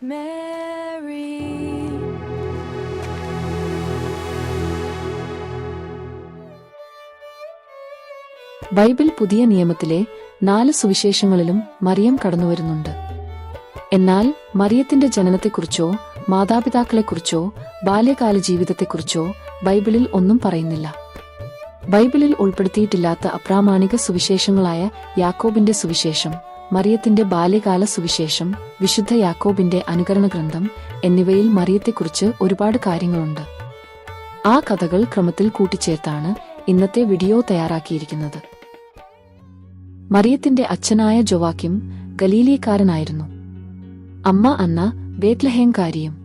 Mary. Bible പുതിയ നിയമത്തിലെ 4 സുവിശേഷങ്ങളിലും മറിയം കടന്നുവരുന്നുണ്ട്. എന്നാൽ മറിയത്തിന്റെ ജനനത്തെക്കുറിച്ചോ മാതാപിതാക്കളെക്കുറിച്ചോ ബാല്യകാല ജീവിതത്തെക്കുറിച്ചോ ബൈബിളിൽ ഒന്നും പറയുന്നില്ല. ബൈബിളിൽ ഉൾപ്പെടുത്തിയിട്ടില്ലാത്ത അപ്രാമാണിക സുവിശേഷങ്ങളായ യാക്കോബിന്റെ സുവിശേഷം, മറിയത്തിന്റെ ബാല്യകാല സുവിശേഷം, വിശുദ്ധ യാക്കോബിന്റെ അനുകരണ ഗ്രന്ഥം എന്നിവയിൽ മറിയത്തെക്കുറിച്ച് ഒരുപാട് കാര്യങ്ങളുണ്ട്. ആ കഥകൾ ക്രമത്തിൽ കൂട്ടിച്ചേർത്താണ് ഇന്നത്തെ വീഡിയോ തയ്യാറാക്കിയിരിക്കുന്നത്. മറിയത്തിന്റെ അച്ഛനായ ജോവാക്കിം ഗലീലിയക്കാരനായിരുന്നു. അമ്മ അന്ന ബേത്ലഹേംകാരിയും.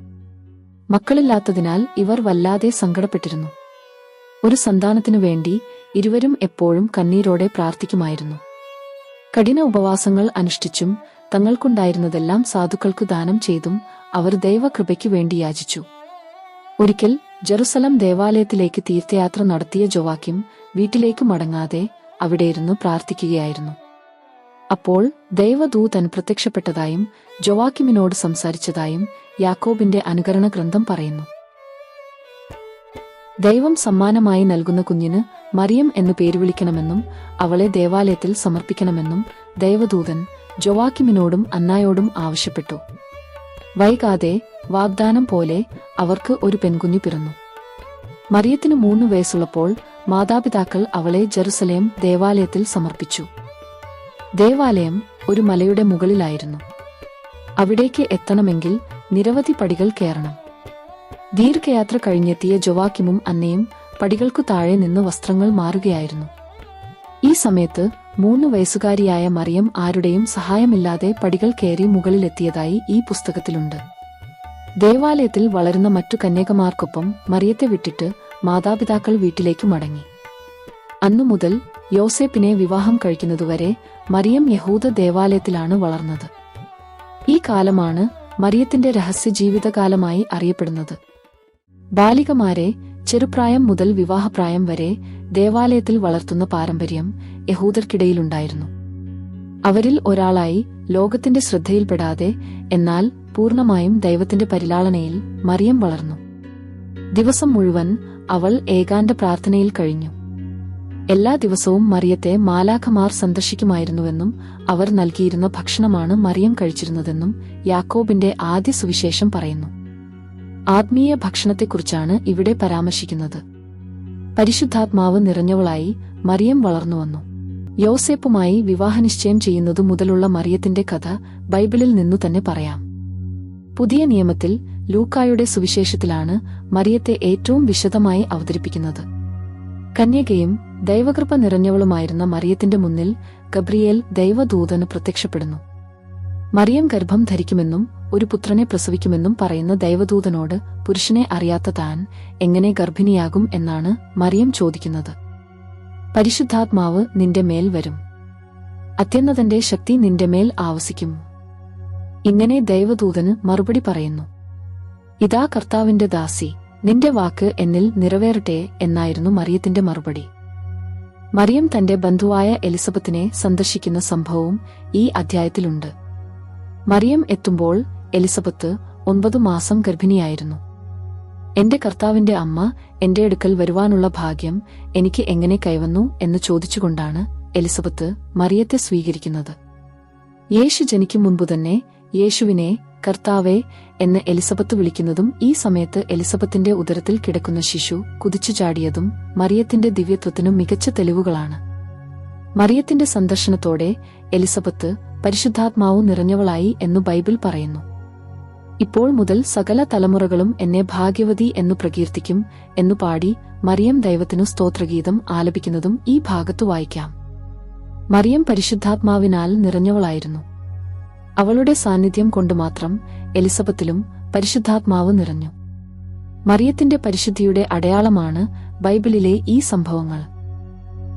മക്കളില്ലാത്തതിനാൽ ഇവർ വല്ലാതെ സങ്കടപ്പെട്ടിരുന്നു. ഒരു സന്താനത്തിനു വേണ്ടി ഇരുവരും എപ്പോഴും കണ്ണീരോടെ പ്രാർത്ഥിക്കുമായിരുന്നു. കഠിന ഉപവാസങ്ങൾ അനുഷ്ഠിച്ചും തങ്ങൾക്കുണ്ടായിരുന്നതെല്ലാം സാധുക്കൾക്കു ദാനം ചെയ്തും അവർ ദൈവകൃപയ്ക്കു വേണ്ടി യാചിച്ചു. ഒരിക്കൽ ജെറുസലം ദേവാലയത്തിലേക്ക് തീർത്ഥയാത്ര നടത്തിയ ജോവാക്കിം വീട്ടിലേക്ക് മടങ്ങാതെ അവിടെയിരുന്ന് പ്രാർത്ഥിക്കുകയായിരുന്നു. അപ്പോൾ ദൈവദൂതൻ പ്രത്യക്ഷപ്പെട്ടതായും ജോവാക്കിമിനോട് സംസാരിച്ചതായും യാക്കോബിന്റെ അനുകരണ ഗ്രന്ഥം പറയുന്നു. ദൈവം സമ്മാനമായി നൽകുന്ന കുഞ്ഞിന് മറിയം എന്നു പേര് വിളിക്കണമെന്നും അവളെ ദേവാലയത്തിൽ സമർപ്പിക്കണമെന്നും ദൈവദൂതൻ ജോവാക്കിമിനോടും അന്നായോടും ആവശ്യപ്പെട്ടു. വൈകാതെ വാഗ്ദാനം പോലെ അവർക്ക് ഒരു പെൺകുഞ്ഞു പിറന്നു. മറിയത്തിന് 3 വയസ്സുള്ളപ്പോൾ മാതാപിതാക്കൾ അവളെ ജെറുസലേം ദേവാലയത്തിൽ സമർപ്പിച്ചു. ദേവാലയം ഒരു മലയുടെ മുകളിലായിരുന്നു. അവിടേക്ക് എത്തണമെങ്കിൽ നിരവധി പടികൾ കയറണം. ദീർഘയാത്ര കഴിഞ്ഞെത്തിയ ജോവാക്കിമും അന്നയും പടികൾക്കു താഴെ നിന്ന് വസ്ത്രങ്ങൾ മാറുകയായിരുന്നു. ഈ സമയത്ത് 3 വയസ്സുകാരിയായ മറിയം ആരുടെയും സഹായമില്ലാതെ പടികൾ കയറി മുകളിലെത്തിയതായി ഈ പുസ്തകത്തിലുണ്ട്. ദേവാലയത്തിൽ വളരുന്ന മറ്റു കന്യകമാർക്കൊപ്പം മറിയത്തെ വിട്ടിട്ട് മാതാപിതാക്കൾ വീട്ടിലേക്ക് മടങ്ങി. അന്നു മുതൽ യോസേപ്പിനെ വിവാഹം കഴിക്കുന്നതുവരെ മറിയം യഹൂദ ദേവാലയത്തിലാണ് വളർന്നത്. ഈ കാലമാണ് മറിയത്തിന്റെ രഹസ്യ ജീവിതകാലമായി അറിയപ്പെടുന്നത്. ബാലികമാരെ ചെറുപ്രായം മുതൽ വിവാഹപ്രായം വരെ ദേവാലയത്തിൽ വളർത്തുന്ന പാരമ്പര്യം യഹൂദർക്കിടയിലുണ്ടായിരുന്നു. അവരിൽ ഒരാളായി ലോകത്തിന്റെ ശ്രദ്ധയിൽപ്പെടാതെ എന്നാൽ പൂർണ്ണമായും ദൈവത്തിന്റെ പരിലാളനയിൽ മറിയം വളർന്നു. ദിവസം മുഴുവൻ അവൾ ഏകാന്ത പ്രാർത്ഥനയിൽ കഴിഞ്ഞു. എല്ലാ ദിവസവും മറിയത്തെ മാലാഖമാർ സന്ദർശിക്കുമായിരുന്നുവെന്നും അവർ നൽകിയിരുന്ന ഭക്ഷണമാണ് മറിയം കഴിച്ചിരുന്നതെന്നും യാക്കോബിന്റെ ആദ്യ സുവിശേഷം പറയുന്നു. ആത്മീയ ഭക്ഷണത്തെക്കുറിച്ചാണ് ഇവിടെ പരാമർശിക്കുന്നത്. പരിശുദ്ധാത്മാവ് നിറഞ്ഞവളായി മറിയം വളർന്നുവന്നു. യോസേപ്പുമായി വിവാഹനിശ്ചയം ചെയ്യുന്നതു മുതലുള്ള മറിയത്തിന്റെ കഥ ബൈബിളിൽ നിന്നു തന്നെ പറയാം. പുതിയ നിയമത്തിൽ ലൂക്കായുടെ സുവിശേഷത്തിലാണ് മറിയത്തെ ഏറ്റവും വിശദമായി അവതരിപ്പിക്കുന്നത്. കന്യകയും ദൈവകൃപ നിറഞ്ഞവളുമായിരുന്ന മറിയത്തിന്റെ മുന്നിൽ ഗബ്രിയേൽ ദൈവദൂതന് പ്രത്യക്ഷപ്പെടുന്നു. മറിയം ഗർഭം ധരിക്കുമെന്നും ഒരു പുത്രനെ പ്രസവിക്കുമെന്നും പറയുന്ന ദൈവദൂതനോട് പുരുഷനെ അറിയാത്ത താൻ എങ്ങനെ ഗർഭിണിയാകും എന്നാണ് മറിയം ചോദിക്കുന്നത്. പരിശുദ്ധാത്മാവ് നിന്റെ മേൽ വരും, അത്യുന്നതന്റെ ശക്തി നിന്റെ മേൽ ആവസിക്കും. ഇങ്ങനെ ദൈവദൂതന് മറുപടി പറയുന്നു. ഇതാ കർത്താവിന്റെ ദാസി, നിന്റെ വാക്ക് എന്നിൽ നിറവേറട്ടെ എന്നായിരുന്നു മറിയത്തിന്റെ മറുപടി. മറിയം തന്റെ ബന്ധുവായ എലിസബത്തിനെ സന്ദർശിക്കുന്ന സംഭവവും ഈ അധ്യായത്തിലുണ്ട്. മറിയം എത്തുമ്പോൾ എലിസബത്ത് 9 മാസം ഗർഭിണിയായിരുന്നു. എന്റെ കർത്താവിന്റെ അമ്മ എന്റെ അടുക്കൽ വരുവാനുള്ള ഭാഗ്യം എനിക്ക് എങ്ങനെ കൈവന്നു എന്ന് ചോദിച്ചുകൊണ്ടാണ് എലിസബത്ത് മറിയത്തെ സ്വീകരിക്കുന്നത്. യേശു ജനിക്കും മുൻപുതന്നെ യേശുവിനെ കർത്താവേ എന്ന് എലിസബത്ത് വിളിക്കുന്നതും ഈ സമയത്ത് എലിസബത്തിന്റെ ഉദരത്തിൽ കിടക്കുന്ന ശിശു കുതിച്ചു ചാടിയതും മറിയത്തിന്റെ ദിവ്യത്വത്തിനു മികച്ച തെളിവുകളാണ്. മറിയത്തിന്റെ സന്ദർശനത്തോടെ എലിസബത്ത് പരിശുദ്ധാത്മാവു നിറഞ്ഞവളായി എന്നു ബൈബിൾ പറയുന്നു. ഇപ്പോൾ മുതൽ സകല തലമുറകളും എന്നെ ഭാഗ്യവതി എന്നു പ്രകീർത്തിക്കും എന്നു പാടി മറിയം ദൈവത്തിനു സ്തോത്രഗീതം ആലപിക്കുന്നതും ഈ ഭാഗത്തു വായിക്കാം. മറിയം പരിശുദ്ധാത്മാവിനാൽ നിറഞ്ഞവളായിരുന്നു. അവളുടെ സാന്നിധ്യം കൊണ്ടു മാത്രം എലിസബത്തിലും പരിശുദ്ധാത്മാവ് നിറഞ്ഞു. മറിയത്തിന്റെ പരിശുദ്ധിയുടെ അടയാളമാണ് ബൈബിളിലെ ഈ സംഭവങ്ങൾ.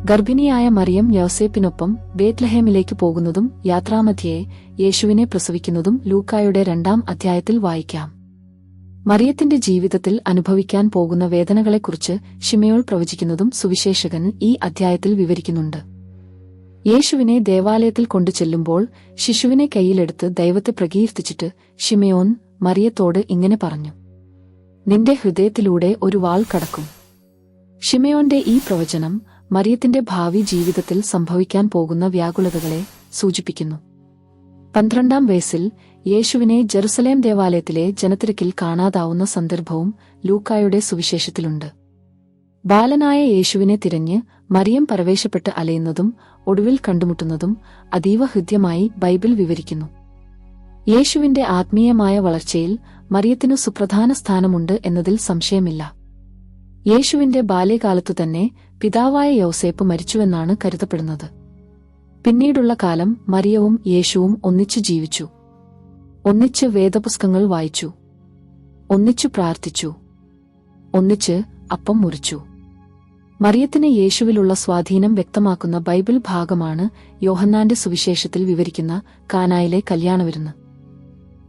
ഗർഭിണിയായ മറിയം യോസേപ്പിനൊപ്പം ബേത്ലഹേമിലേക്ക് പോകുന്നതും യാത്രാമധ്യേ യേശുവിനെ പ്രസവിക്കുന്നതും ലൂക്കായുടെ 2-ാം അധ്യായത്തിൽ വായിക്കാം. മറിയത്തിന്റെ ജീവിതത്തിൽ അനുഭവിക്കാൻ പോകുന്ന വേദനകളെക്കുറിച്ച് ശിമയോൻ പ്രവചിക്കുന്നതും സുവിശേഷകൻ ഈ അധ്യായത്തിൽ വിവരിക്കുന്നുണ്ട്. യേശുവിനെ ദേവാലയത്തിൽ കൊണ്ടു ചെല്ലുമ്പോൾ ശിശുവിനെ കൈയിലെടുത്ത് ദൈവത്തെ പ്രകീർത്തിച്ചിട്ട് ശിമയോൻ മറിയത്തോട് ഇങ്ങനെ പറഞ്ഞു: നിന്റെ ഹൃദയത്തിലൂടെ ഒരു വാൾ കടക്കും. ശിമയോന്റെ ഈ പ്രവചനം മറിയത്തിന്റെ ഭാവി ജീവിതത്തിൽ സംഭവിക്കാൻ പോകുന്ന വ്യാകുലതകളെ സൂചിപ്പിക്കുന്നു. 12-ാം വയസ്സിൽ യേശുവിനെ ജെറുസലേം ദേവാലയത്തിലെ ജനത്തിരക്കിൽ കാണാതാവുന്ന സന്ദർഭവും ലൂക്കായുടെ സുവിശേഷത്തിലുണ്ട്. ബാലനായ യേശുവിനെ തിരഞ്ഞ് മറിയം പരവേശപ്പെട്ട് അലയുന്നതും ഒടുവിൽ കണ്ടുമുട്ടുന്നതും അതീവ ഹൃദ്യമായി ബൈബിൾ വിവരിക്കുന്നു. യേശുവിന്റെ ആത്മീയമായ വളർച്ചയിൽ മറിയത്തിനു സുപ്രധാന സ്ഥാനമുണ്ട് എന്നതിൽ സംശയമില്ല. യേശുവിന്റെ ബാല്യകാലത്തുതന്നെ പിതാവായ യൗസേപ്പ് മരിച്ചുവെന്നാണ് കരുതപ്പെടുന്നത്. പിന്നീടുള്ള കാലം മറിയവും യേശുവും ഒന്നിച്ചു ജീവിച്ചു. ഒന്നിച്ച് വേദപുസ്തകങ്ങൾ വായിച്ചു, ഒന്നിച്ചു പ്രാർത്ഥിച്ചു, ഒന്നിച്ച് അപ്പം മുറിച്ചു. മറിയത്തിന് യേശുവിലുള്ള സ്വാധീനം വ്യക്തമാക്കുന്ന ബൈബിൾ ഭാഗമാണ് യോഹന്നാന്റെ സുവിശേഷത്തിൽ വിവരിക്കുന്ന കാനായിലെ കല്യാണവിരുന്ന്.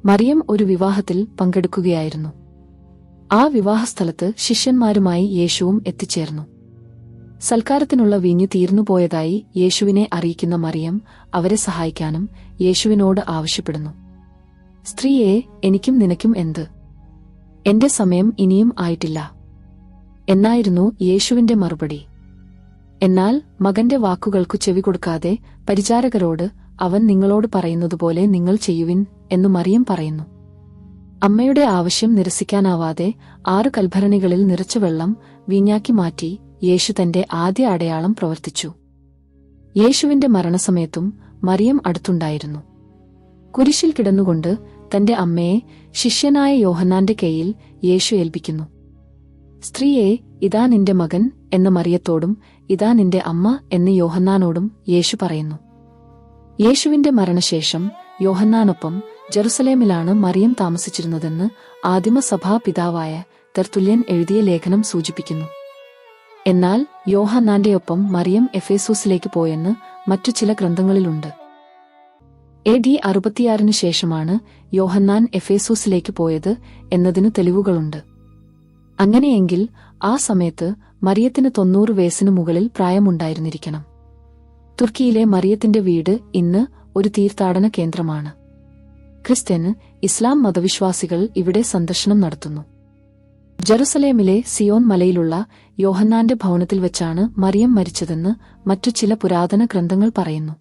മറിയം ഒരു വിവാഹത്തിൽ പങ്കെടുക്കുകയായിരുന്നു. ആ വിവാഹസ്ഥലത്ത് ശിഷ്യന്മാരുമായി യേശുവും എത്തിച്ചേർന്നു. സൽക്കാരത്തിനുള്ള വീഞ്ഞ് തീർന്നുപോയതായി യേശുവിനെ അറിയിക്കുന്ന മറിയം അവരെ സഹായിക്കാനും യേശുവിനോട് ആവശ്യപ്പെടുന്നു. സ്ത്രീയെ, എനിക്കും നിനക്കും എന്ത്? എന്റെ സമയം ഇനിയും ആയിട്ടില്ല എന്നായിരുന്നു യേശുവിന്റെ മറുപടി. എന്നാൽ മകന്റെ വാക്കുകൾക്കു ചെവികൊടുക്കാതെ പരിചാരകരോട് അവൻ നിങ്ങളോട് പറയുന്നതുപോലെ നിങ്ങൾ ചെയ്യുവിൻ എന്നു മറിയം പറയുന്നു. അമ്മയുടെ ആവശ്യം നിരസിക്കാനാവാതെ 6 കൽഭരണികളിൽ നിറച്ച വെള്ളം വീഞ്ഞാക്കി മാറ്റി യേശു തന്റെ ആദ്യ അടയാളം പ്രവർത്തിച്ചു. യേശുവിന്റെ മരണസമയത്തും മറിയം അടുത്തുണ്ടായിരുന്നു. കുരിശിൽ കിടന്നുകൊണ്ട് തന്റെ അമ്മയെ ശിഷ്യനായ യോഹന്നാന്റെ കൈയിൽ യേശു ഏൽപ്പിക്കുന്നു. സ്ത്രീയെ, ഇതാ നിന്റെ മകൻ എന്ന മറിയത്തോടും ഇതാ നിന്റെ അമ്മ എന്ന് യോഹന്നാനോടും യേശു പറയുന്നു. യേശുവിന്റെ മരണശേഷം യോഹന്നാനൊപ്പം ജെറുസലേമിലാണ് മറിയം താമസിച്ചിരുന്നതെന്ന് ആദിമസഭാ പിതാവായ തെർത്തുല്യൻ എഴുതിയ ലേഖനം സൂചിപ്പിക്കുന്നു. എന്നാൽ യോഹന്നാന്റെയൊപ്പം മറിയം എഫേസൂസിലേക്ക് പോയെന്ന് മറ്റു ചില ഗ്രന്ഥങ്ങളിലുണ്ട്. AD 66 ശേഷമാണ് യോഹന്നാൻ എഫേസൂസിലേക്ക് പോയത് എന്നതിനു തെളിവുകളുണ്ട്. അങ്ങനെയെങ്കിൽ ആ സമയത്ത് മറിയത്തിന് 90 വയസ്സിനു മുകളിൽ പ്രായമുണ്ടായിരുന്നിരിക്കണം. തുർക്കിയിലെ മറിയത്തിന്റെ വീട് ഇന്ന് ഒരു തീർത്ഥാടന കേന്ദ്രമാണ്. ക്രിസ്ത്യന്, ഇസ്ലാം മതവിശ്വാസികൾ ഇവിടെ സന്ദർശനം നടത്തുന്നു. ജെറുസലേമിലെ സിയോൻ മലയിലുള്ള യോഹന്നാന്റെ ഭവനത്തിൽ വെച്ചാണ് മറിയം മരിച്ചതെന്ന് മറ്റു ചില പുരാതന ഗ്രന്ഥങ്ങൾ പറയുന്നു.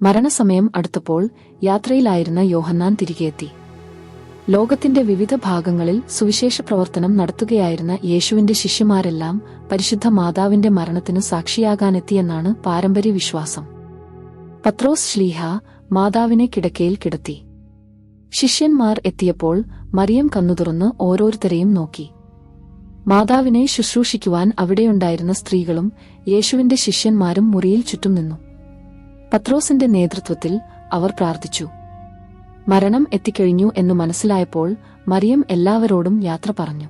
മരണസമയം അടുത്തപ്പോൾ യാത്രയിലായിരുന്ന യോഹന്നാൻ തിരികെയെത്തി. ലോകത്തിന്റെ വിവിധ ഭാഗങ്ങളിൽ സുവിശേഷ പ്രവർത്തനം നടത്തുകയായിരുന്ന യേശുവിന്റെ ശിഷ്യന്മാരെല്ലാം പരിശുദ്ധ മാതാവിന്റെ മരണത്തിനു സാക്ഷിയാകാനെത്തിയെന്നാണ് പാരമ്പര്യ വിശ്വാസം. പത്രോസ് ശ്ലീഹ മാതാവിനെ കിടക്കയിൽ കിടത്തി. ശിഷ്യന്മാർ എത്തിയപ്പോൾ മറിയം കണ്ണുതുറന്ന് ഓരോരുത്തരെയും നോക്കി. മാതാവിനെ ശുശ്രൂഷിക്കുവാൻ അവിടെയുണ്ടായിരുന്ന സ്ത്രീകളും യേശുവിന്റെ ശിഷ്യന്മാരും മുറിയിൽ ചുറ്റും നിന്നു. പത്രോസിന്റെ നേതൃത്വത്തിൽ അവർ പ്രാർത്ഥിച്ചു. മരണം എത്തിക്കഴിഞ്ഞു എന്നു മനസ്സിലായപ്പോൾ മറിയം എല്ലാവരോടും യാത്ര പറഞ്ഞു.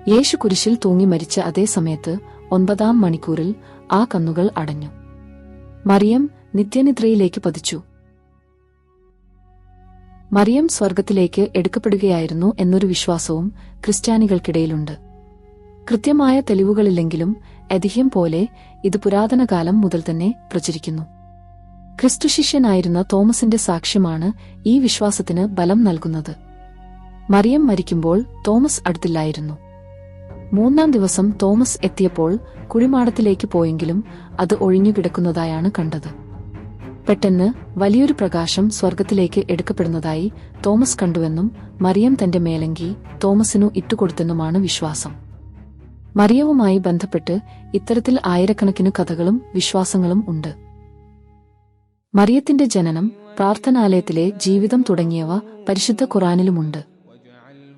യേശു കുരിശിൽ തൂങ്ങി മരിച്ച അതേ സമയത്ത് 9-ാം മണിക്കൂറിൽ ആ കണ്ണുകൾ അടഞ്ഞു. മറിയം നിത്യനിദ്രയിലേക്ക് പതിച്ചു. മറിയം സ്വർഗത്തിലേക്ക് എടുക്കപ്പെടുകയായിരുന്നു എന്നൊരു വിശ്വാസവും ക്രിസ്ത്യാനികൾക്കിടയിലുണ്ട്. കൃത്യമായ തെളിവുകളില്ലെങ്കിലും ഐതിഹ്യം പോലെ ഇത് പുരാതനകാലം മുതൽ തന്നെ പ്രചരിക്കുന്നു. ക്രിസ്തുശിഷ്യനായിരുന്ന തോമസിന്റെ സാക്ഷ്യമാണ് ഈ വിശ്വാസത്തിന് ബലം നൽകുന്നത്. മറിയം മരിക്കുമ്പോൾ തോമസ് അടുത്തില്ലായിരുന്നു. 3-ാം ദിവസം തോമസ് എത്തിയപ്പോൾ കുഴിമാടത്തിലേക്ക് പോയെങ്കിലും അത് ഒഴിഞ്ഞുകിടക്കുന്നതായാണ് കണ്ടത്. പെട്ടെന്ന് വലിയൊരു പ്രകാശം സ്വർഗത്തിലേക്ക് എടുക്കപ്പെടുന്നതായി തോമസ് കണ്ടുവെന്നും മറിയം തന്റെ മേലങ്കി തോമസിനു ഇട്ടുകൊടുത്തെന്നുമാണ് വിശ്വാസം. മറിയവുമായി ബന്ധപ്പെട്ട് ഇത്തരത്തിൽ ആയിരക്കണക്കിനു കഥകളും വിശ്വാസങ്ങളും ഉണ്ട്. മറിയത്തിന്റെ ജനനം, പ്രാർത്ഥനാലയത്തിലെ ജീവിതം തുടങ്ങിയവ പരിശുദ്ധ ഖുറാനിലുമുണ്ട്.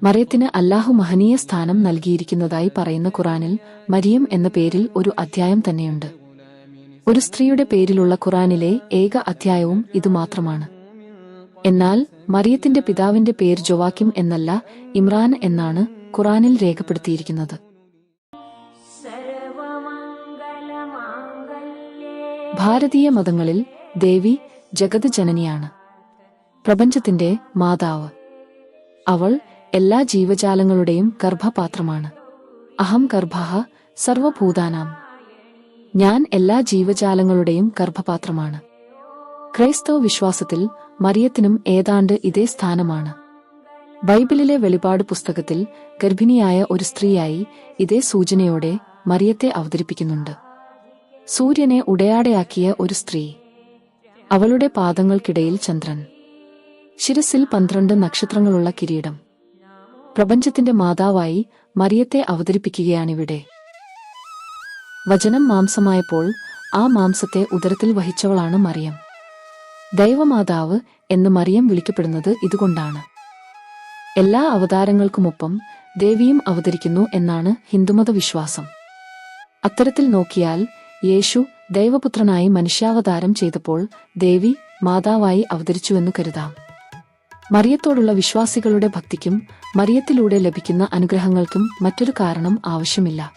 മറിയത്തിന് അല്ലാഹു മഹനീയ സ്ഥാനം നൽകിയിരിക്കുന്നതായി പറയുന്ന ഖുറാനിൽ മരിയം എന്ന പേരിൽ ഒരു അധ്യായം തന്നെയുണ്ട്. ഒരു സ്ത്രീയുടെ പേരിലുള്ള ഖുറാനിലെ ഏക അധ്യായവും ഇതുമാത്രമാണ്. എന്നാൽ മറിയത്തിന്റെ പിതാവിന്റെ പേര് ജോവാക്കിം എന്നല്ല, ഇമ്രാൻ എന്നാണ് ഖുറാനിൽ രേഖപ്പെടുത്തിയിരിക്കുന്നത്. ഭാരതീയ മതങ്ങളിൽ ദേവി ജഗത് ജനനിയാണ്, പ്രപഞ്ചത്തിന്റെ മാതാവ്. അവൾ എല്ലാ ജീവജാലങ്ങളുടെയും ഗർഭപാത്രമാണ്. അഹം ഗർഭഃ സർവഭൂതാനാം. ഞാൻ എല്ലാ ജീവജാലങ്ങളുടെയും ഗർഭപാത്രമാണ്. ക്രൈസ്തവ വിശ്വാസത്തിൽ മറിയത്തിനും ഏതാണ്ട് ഇതേ സ്ഥാനമാണ്. ബൈബിളിലെ വെളിപാട് പുസ്തകത്തിൽ ഗർഭിണിയായ ഒരു സ്ത്രീയായി ഇതേ സൂചനയോടെ മറിയത്തെ അവതരിപ്പിക്കുന്നുണ്ട്. സൂര്യനെ ഉടയാടയാക്കിയ ഒരു സ്ത്രീ. അവളുടെ പാദങ്ങൾക്കിടയിൽ ചന്ദ്രൻ. ശിരസിൽ 12 നക്ഷത്രങ്ങളുള്ള കിരീടം. പ്രപഞ്ചത്തിന്റെ മാതാവായി മറിയത്തെ അവതരിപ്പിക്കുകയാണിവിടെ. വചനം മാംസമായപ്പോൾ ആ മാംസത്തെ ഉദരത്തിൽ വഹിച്ചവളാണ് മറിയം. ദൈവമാതാവ് എന്ന് മറിയം വിളിക്കപ്പെടുന്നത് ഇതുകൊണ്ടാണ്. എല്ലാ അവതാരങ്ങൾക്കുമൊപ്പം ദേവിയും അവതരിക്കുന്നു എന്നാണ് ഹിന്ദുമത വിശ്വാസം. അത്തരത്തിൽ നോക്കിയാൽ യേശു ദൈവപുത്രനായി മനുഷ്യാവതാരം ചെയ്തപ്പോൾ ദേവി മാതാവായി അവതരിച്ചുവെന്നു കരുതാം. മറിയത്തോടുള്ള വിശ്വാസികളുടെ ഭക്തിക്കും മറിയത്തിലൂടെ ലഭിക്കുന്ന അനുഗ്രഹങ്ങൾക്കും മറ്റൊരു കാരണം ആവശ്യമില്ല.